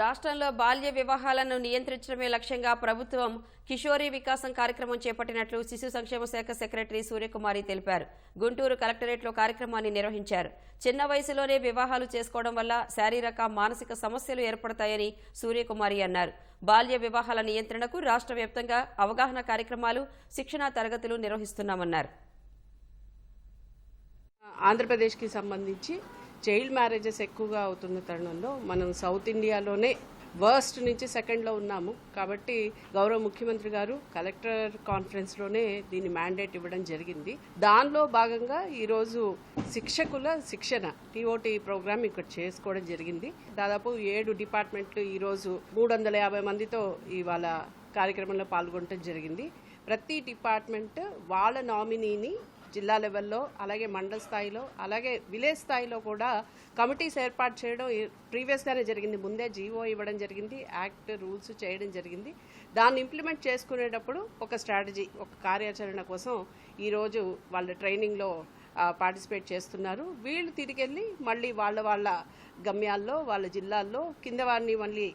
రాష్ట్రంలో బాల్య వివాహాలను నియంత్రించడమే లక్ష్యంగా ప్రభుత్వం కిషోరీ వికాసం కార్యక్రమం చేపట్టినట్లు శిశు సంక్షేమ శాఖ సెక్రటరీ సూర్యకుమారి తెలిపారు. గుంటూరు కలెక్టరేట్లో కార్యక్రమాన్ని నిర్వహించారు. చిన్న వయసులోనే వివాహాలు చేసుకోవడం వల్ల శారీరక, మానసిక సమస్యలు ఏర్పడతాయని సూర్యకుమారి అన్నారు. బాల్య వివాహాల నియంత్రణకు రాష్ట్ర వ్యాప్తంగా అవగాహన కార్యక్రమాలు, శిక్షణా తరగతులు నిర్వహిస్తున్నామన్నారు. ఆంధ్రప్రదేశ్కి సంబంధించి చైల్డ్ మ్యారేజెస్ ఎక్కువగా అవుతున్న తరుణంలో మనం సౌత్ ఇండియాలోనే వర్స్ట్ నుంచి సెకండ్లో ఉన్నాము. కాబట్టి గౌరవ ముఖ్యమంత్రి గారు కలెక్టర్ కాన్ఫరెన్స్లోనే దీన్ని మ్యాండేట్ ఇవ్వడం జరిగింది. దానిలో భాగంగా ఈరోజు శిక్షకుల శిక్షణ టీఓటీ ప్రోగ్రామ్ ఇక్కడ చేసుకోవడం జరిగింది. దాదాపు 7 డిపార్ట్మెంట్లు ఈరోజు 350 మందితో ఇవాళ కార్యక్రమంలో పాల్గొనడం జరిగింది. ప్రతి డిపార్ట్మెంట్ వాళ్ళ నామినీని జిల్లా లెవెల్లో, అలాగే మండల స్థాయిలో, అలాగే విలేజ్ స్థాయిలో కూడా కమిటీస్ ఏర్పాటు చేయడం ప్రీవియస్గానే జరిగింది. ముందే జీవో ఇవ్వడం జరిగింది, యాక్ట్ రూల్స్ చేయడం జరిగింది. దాన్ని ఇంప్లిమెంట్ చేసుకునేటప్పుడు ఒక స్ట్రాటజీ, ఒక కార్యాచరణ కోసం ఈరోజు వాళ్ళ ట్రైనింగ్లో పార్టిసిపేట్ చేస్తున్నారు. వీళ్ళు తిరిగెళ్ళి మళ్ళీ వాళ్ళ గమ్యాల్లో, వాళ్ళ జిల్లాల్లో కింద వారిని మళ్ళీ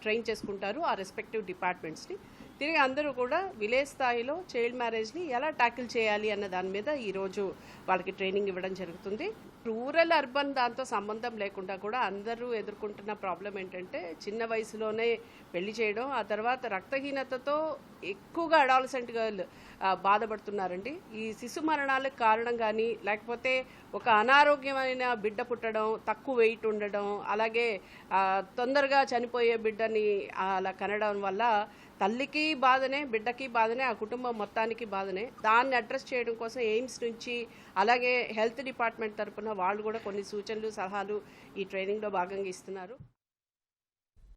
ట్రైన్ చేసుకుంటారు, ఆ రెస్పెక్టివ్ డిపార్ట్మెంట్స్ని. తిరిగి అందరూ కూడా విలేజ్ స్థాయిలో చైల్డ్ మ్యారేజ్ని ఎలా ట్యాకిల్ చేయాలి అన్న దాని మీద ఈరోజు వాళ్ళకి ట్రైనింగ్ ఇవ్వడం జరుగుతుంది. రూరల్, అర్బన్ దాంతో సంబంధం లేకుండా కూడా అందరూ ఎదుర్కొంటున్న ప్రాబ్లం ఏంటంటే చిన్న వయసులోనే పెళ్లి చేయడం, ఆ తర్వాత రక్తహీనతతో ఎక్కువగా అడాలసెంట్ గర్ల్ బాధపడుతున్నారండి. ఈ శిశు మరణాలకు కారణం కానీ, లేకపోతే ఒక అనారోగ్యమైన బిడ్డ పుట్టడం, తక్కువ వెయిట్ ఉండడం, అలాగే తొందరగా చనిపోయే బిడ్డని అలా కనడం వల్ల తల్లికి బాధనే, బిడ్డకి బాధనే, ఆ కుటుంబం మొత్తానికి బాధనే. దాన్ని అడ్రస్ చేయడం కోసం ఎయిమ్స్ నుంచి, అలాగే హెల్త్ డిపార్ట్మెంట్ తరఫున వాళ్ళు కూడా కొన్ని సూచనలు, సలహాలు ఈ ట్రైనింగ్లో భాగంగా ఇస్తున్నారు.